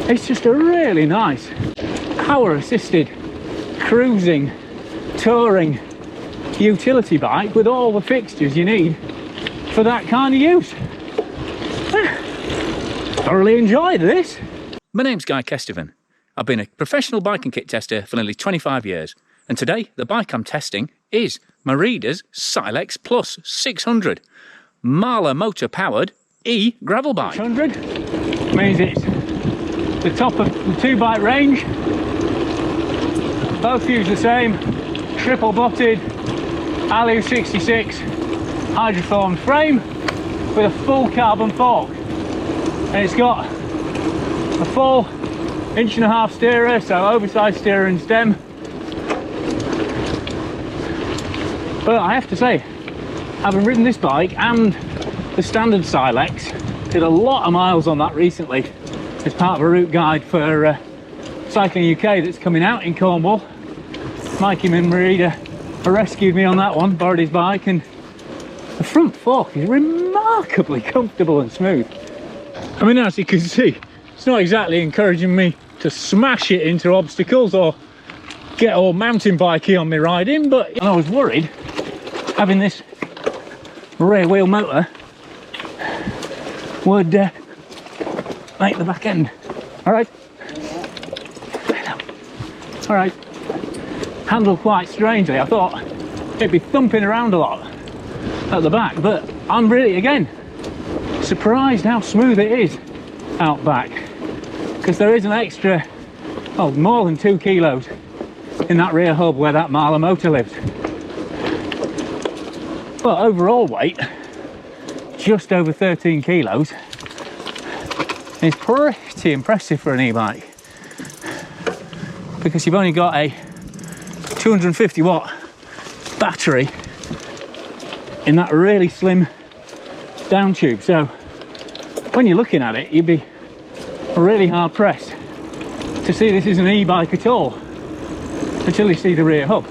It's just a really nice power assisted cruising touring utility bike with all the fixtures you need for that kind of use. Thoroughly enjoyed this. My name's Guy Kestevan. I've been a professional bike and kit tester for nearly 25 years, and today the bike I'm testing is Merida's Silex Plus 600 Mahle motor powered e-gravel bike. 600 means it's the top of the 2-bike range. Both use the same triple butted Alu 66 hydroformed frame with a full carbon fork, and it's got a full 1.5 inch steerer, so oversized steerer and stem. But I have to say, having ridden this bike and the standard Silex, did a lot of miles on that recently as part of a route guide for Cycling UK that's coming out in Cornwall. Mikey in Merida rescued me on that one, borrowed his bike, and the front fork is remarkably comfortable and smooth. I mean, as you can see, it's not exactly encouraging me to smash it into obstacles or get all mountain bikey on me riding, but I was worried having this rear wheel motor would make the back end. All right, handled quite strangely. I thought it'd be thumping around a lot at the back, but I'm really, again, surprised how smooth it is out back, because there is an extra, oh, more than 2 kilos in that rear hub where that Mahle motor lives. But overall weight, just over 13 kilos, is pretty impressive for an e-bike, because you've only got a 250 watt battery in that really slim down tube. So when you're looking at it, you'd be really hard pressed to see this is an e-bike at all until you see the rear hub.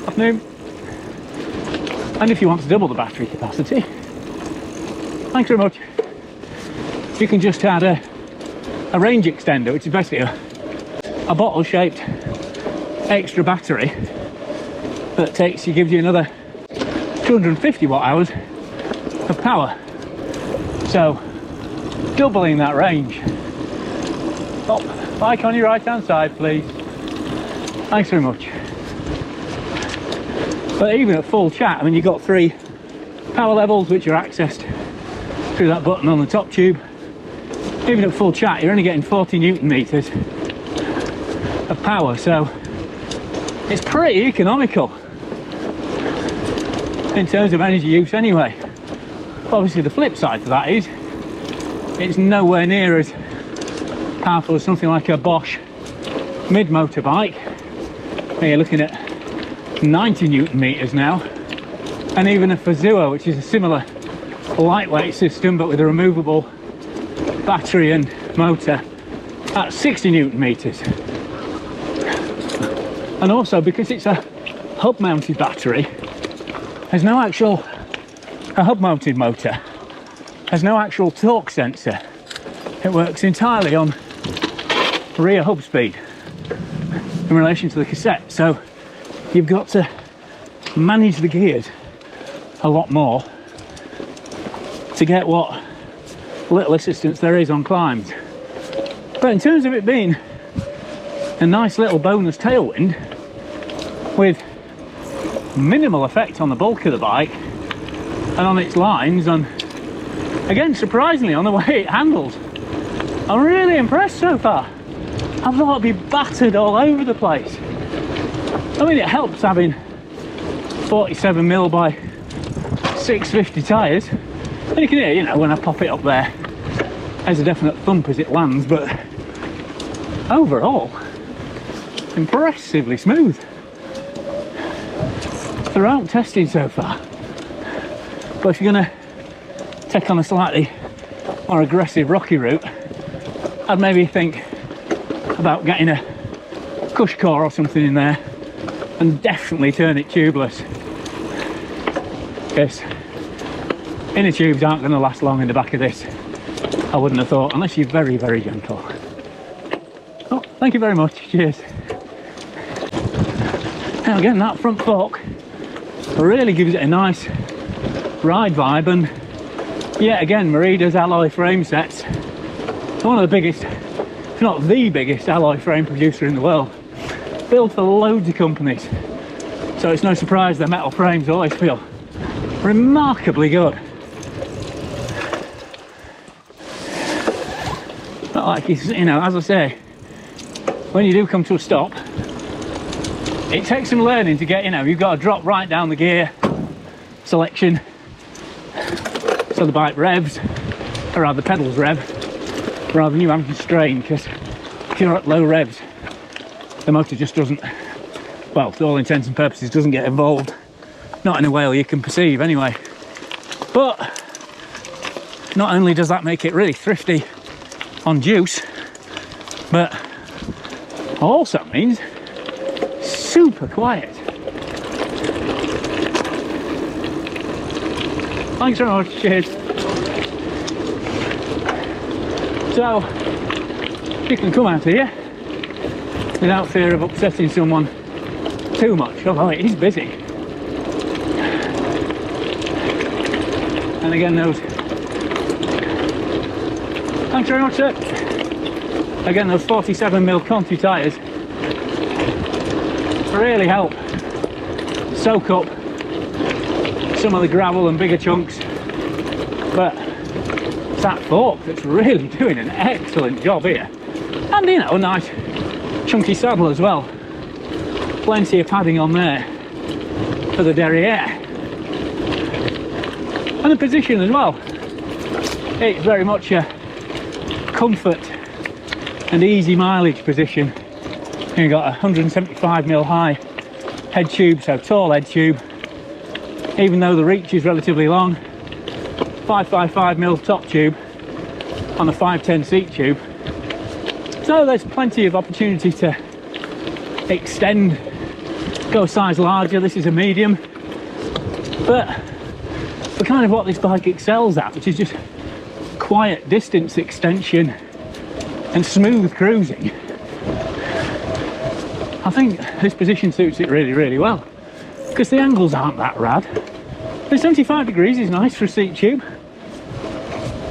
Afternoon. And if you want to double the battery capacity, thanks very much, you can just add a range extender, which is basically a bottle shaped extra battery that gives you another 250 watt hours of power, so doubling that range. Stop, bike on your right hand side please, thanks very much. But even at full chat, I mean, you've got 3 power levels which are accessed through that button on the top tube. Even at full chat, you're only getting 40 Newton meters of power, so it's pretty economical in terms of energy use anyway. Obviously the flip side to that is it's nowhere near as powerful as something like a Bosch mid-motor bike. You're looking at 90 Newton meters now, and even a Fazua, which is a similar lightweight system but with a removable battery and motor, at 60 Newton meters. And also, because it's a hub mounted battery, there's no actual, a hub mounted motor has no actual torque sensor. It works entirely on rear hub speed in relation to the cassette, so you've got to manage the gears a lot more to get what little assistance there is on climbs. But in terms of it being a nice little bonus tailwind with minimal effect on the bulk of the bike and on its lines, and again surprisingly on the way it handles, I'm really impressed so far. I thought it'd be battered all over the place. I mean, it helps having 47mm by 650 tyres, and you can hear, you know, when I pop it up there, there's a definite thump as it lands, but overall, impressively smooth throughout testing so far. But if you're going to take on a slightly more aggressive rocky route, I'd maybe think about getting a cush core or something in there and definitely turn it tubeless, because inner tubes aren't going to last long in the back of this. I wouldn't have thought, unless you're very, very gentle. Oh, thank you very much. Cheers. Now again, that front fork really gives it a nice ride vibe, and yet again, Merida's alloy frame sets, one of the biggest, if not the biggest, alloy frame producer in the world, built for loads of companies. So it's no surprise their metal frames always feel remarkably good. Not like it's, you know, as I say, when you do come to a stop, it takes some learning to get, you know, you've got to drop right down the gear selection so the bike revs, or rather the pedals rev, rather than you having to strain, because if you're at low revs, the motor just doesn't, well, to all intents and purposes, doesn't get involved. Not in a way you can perceive anyway. But not only does that make it really thrifty on juice, but also means super quiet. Thanks very much, cheers. So you can come out here without fear of upsetting someone too much, although it is busy. And again, those, thanks very much, sir. Again, those 47mm Conti tyres really help soak up some of the gravel and bigger chunks, but it's that fork that's really doing an excellent job here. And you know, a nice chunky saddle as well, plenty of padding on there for the derriere, and the position as well. It's very much a comfort and easy mileage position. You've got a 175mm high head tube, so tall head tube, even though the reach is relatively long. 555mm top tube on a 510 seat tube, so there's plenty of opportunity to extend, go a size larger. This is a medium, but for kind of what this bike excels at, which is just quiet distance extension and smooth cruising, I think this position suits it really, really well, because the angles aren't that rad. The 75 degrees is nice for a seat tube,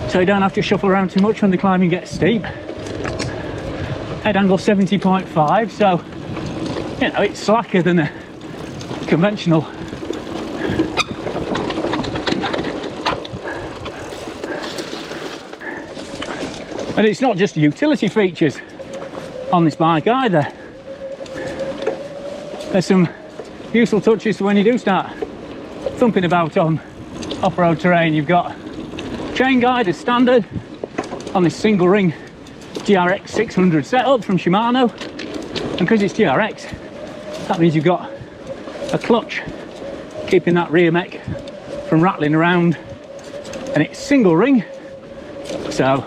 so you don't have to shuffle around too much when the climbing gets steep. Head angle 70.5, so you know, it's slacker than a conventional and it's not just utility features on this bike either. There's some useful touches when you do start thumping about on off-road terrain. You've got chain guide as standard on this single ring GRX 600 setup from Shimano, and because it's GRX, that means you've got a clutch keeping that rear mech from rattling around, and it's single ring, so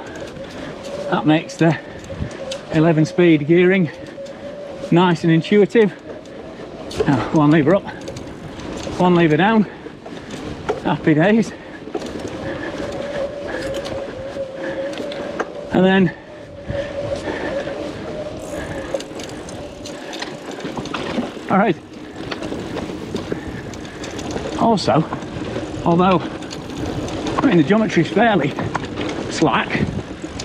that makes the 11-speed gearing nice and intuitive. Now, one lever up, one lever down, happy days. And then all right, also, although I mean the geometry is fairly slack,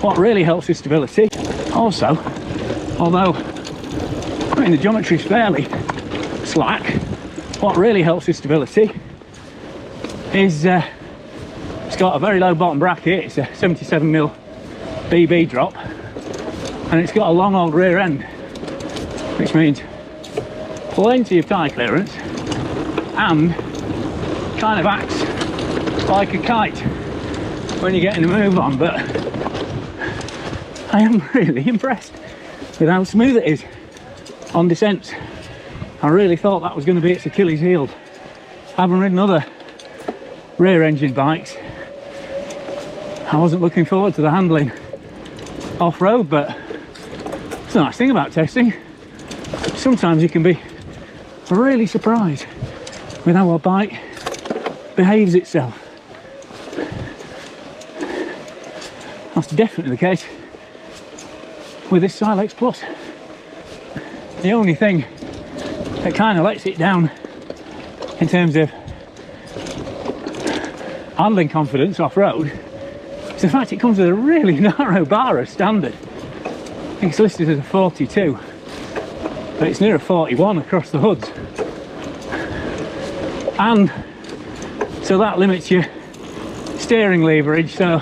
what really helps with stability, also, although I mean the geometry is fairly slack, what really helps with stability is it's got a very low bottom bracket. It's a 77mm BB drop, and it's got a long old rear end, which means plenty of tyre clearance and kind of acts like a kite when you're getting a move on. But I am really impressed with how smooth it is on descents. I really thought that was going to be its Achilles heel. Having ridden other rear engine bikes, I wasn't looking forward to the handling off-road, but it's a nice thing about testing. Sometimes you can be really surprised with how a bike behaves itself. That's definitely the case with this Silex Plus. The only thing that kind of lets it down in terms of handling confidence off-road is the fact it comes with a really narrow bar as standard. I think it's listed as a 42, but it's near a 41 across the hoods. And so that limits your steering leverage, so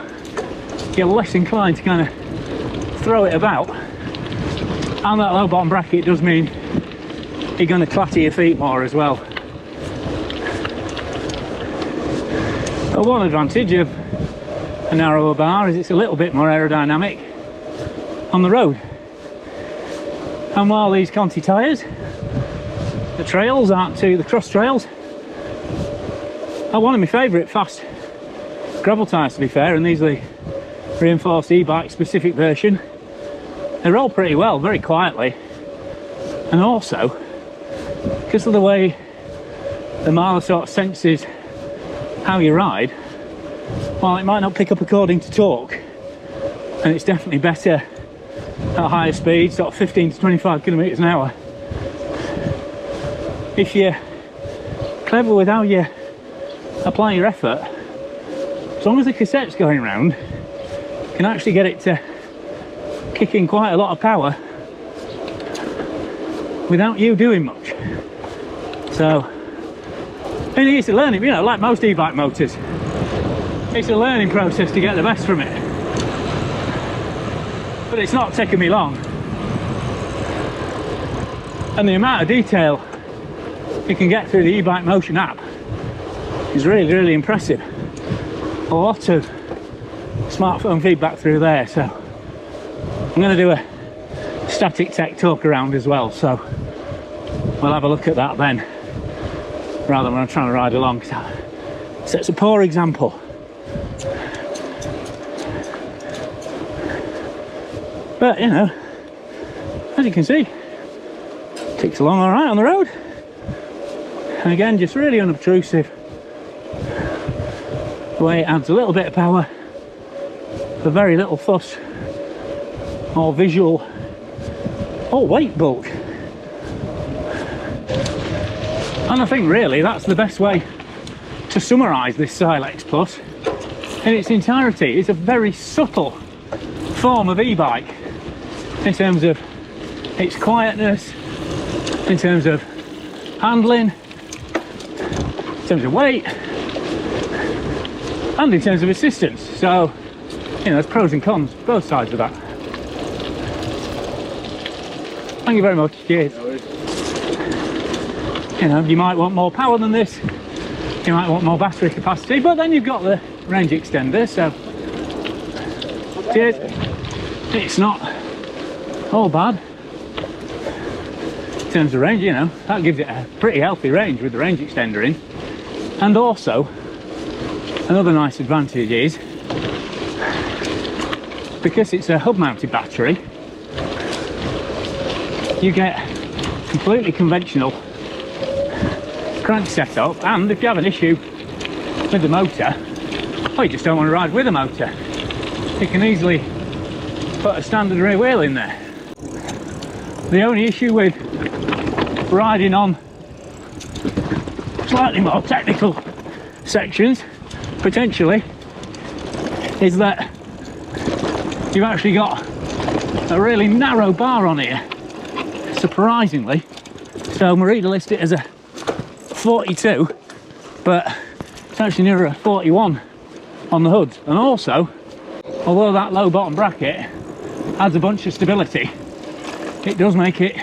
you're less inclined to kind of throw it about. And that low bottom bracket does mean you're going to clatter your feet more as well. But one advantage of a narrower bar is it's a little bit more aerodynamic on the road. And while these Conti tyres, the trails aren't too, the cross trails, are one of my favourite fast gravel tyres, to be fair, and these are the reinforced e-bike specific version. They roll pretty well, very quietly, and also because of the way the Mahle sort of senses how you ride, while it might not pick up according to torque, and it's definitely better at higher speeds, sort of 15 to 25 kilometres an hour. If you're clever with how you apply your effort, as long as the cassette's going around, you can actually get it to kick in quite a lot of power without you doing much. So it is a learning, you know, like most e-bike motors, it's a learning process to get the best from it. But it's not taken me long. And the amount of detail you can get through the e-bike motion app is really, really impressive. A lot of smartphone feedback through there, so I'm going to do a static tech talk around as well, so we'll have a look at that then, rather than when I'm trying to ride along. So it's a poor example. But you know, as you can see, ticks along all right on the road. And again, just really unobtrusive. The way it adds a little bit of power for very little fuss or visual or weight bulk. And I think really that's the best way to summarise this Silex Plus in its entirety. It's a very subtle form of e-bike in terms of its quietness, in terms of handling, in terms of weight, and in terms of assistance. So, you know, there's pros and cons, both sides of that. Thank you very much. Cheers. You know, you might want more power than this, you might want more battery capacity, but then you've got the range extender, so cheers. It's not all bad in terms of range, you know, that gives it a pretty healthy range with the range extender in. And also, another nice advantage is, because it's a hub mounted battery, you get completely conventional crank setup, and if you have an issue with the motor, or you just don't want to ride with a motor, you can easily put a standard rear wheel in there. The only issue with riding on slightly more technical sections, potentially, is that you've actually got a really narrow bar on here, surprisingly. So Merida listed it as a 42, but it's actually nearer a 41 on the hood. And also, although that low bottom bracket adds a bunch of stability, it does make it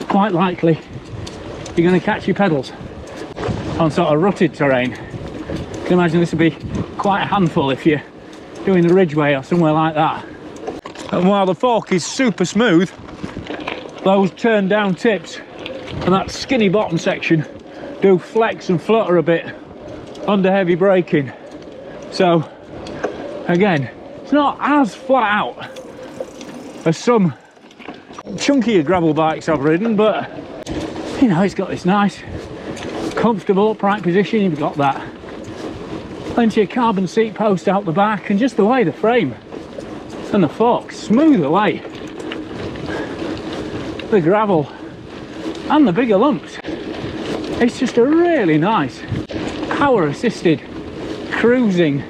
quite likely you're going to catch your pedals on sort of rutted terrain. You can imagine this would be quite a handful if you're doing the Ridgeway or somewhere like that. And while the fork is super smooth, those turned down tips and that skinny bottom section do flex and flutter a bit under heavy braking. So again, it's not as flat out as some chunkier gravel bikes I've ridden, but you know, it's got this nice comfortable upright position. You've got that plenty of carbon seat post out the back, and just the way the frame and the forks smooth away the gravel and the bigger lumps. It's just a really nice power assisted cruising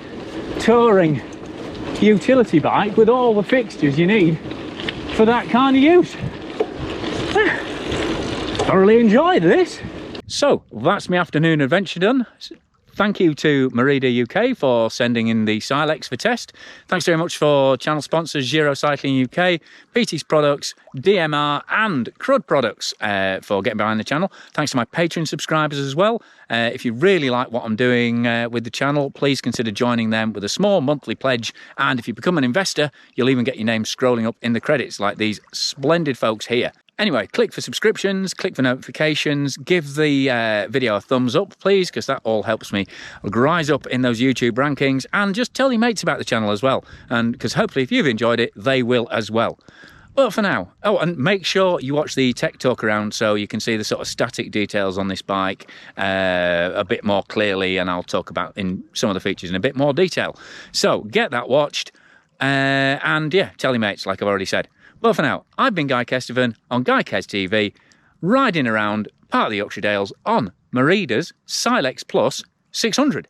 touring utility bike with all the fixtures you need for that kind of use. Thoroughly enjoyed this. So that's my afternoon adventure done. Thank you to Merida UK for sending in the Silex for test. Thanks very much for channel sponsors Giro Cycling UK, PT's Products, DMR and Crud Products for getting behind the channel. Thanks to my Patreon subscribers as well. If you really like what I'm doing with the channel, please consider joining them with a small monthly pledge. And if you become an investor, you'll even get your name scrolling up in the credits like these splendid folks here. Anyway, click for subscriptions, click for notifications, give the video a thumbs up, please, because that all helps me rise up in those YouTube rankings, and just tell your mates about the channel as well, and because hopefully if you've enjoyed it, they will as well. But for now, oh, and make sure you watch the tech talk around so you can see the sort of static details on this bike a bit more clearly, and I'll talk about in some of the features in a bit more detail. So get that watched, and yeah, tell your mates like I've already said. But for now, I've been Guy Kesteven on Guy Kes TV, riding around part of the Yorkshire Dales on Merida's Silex Plus 600.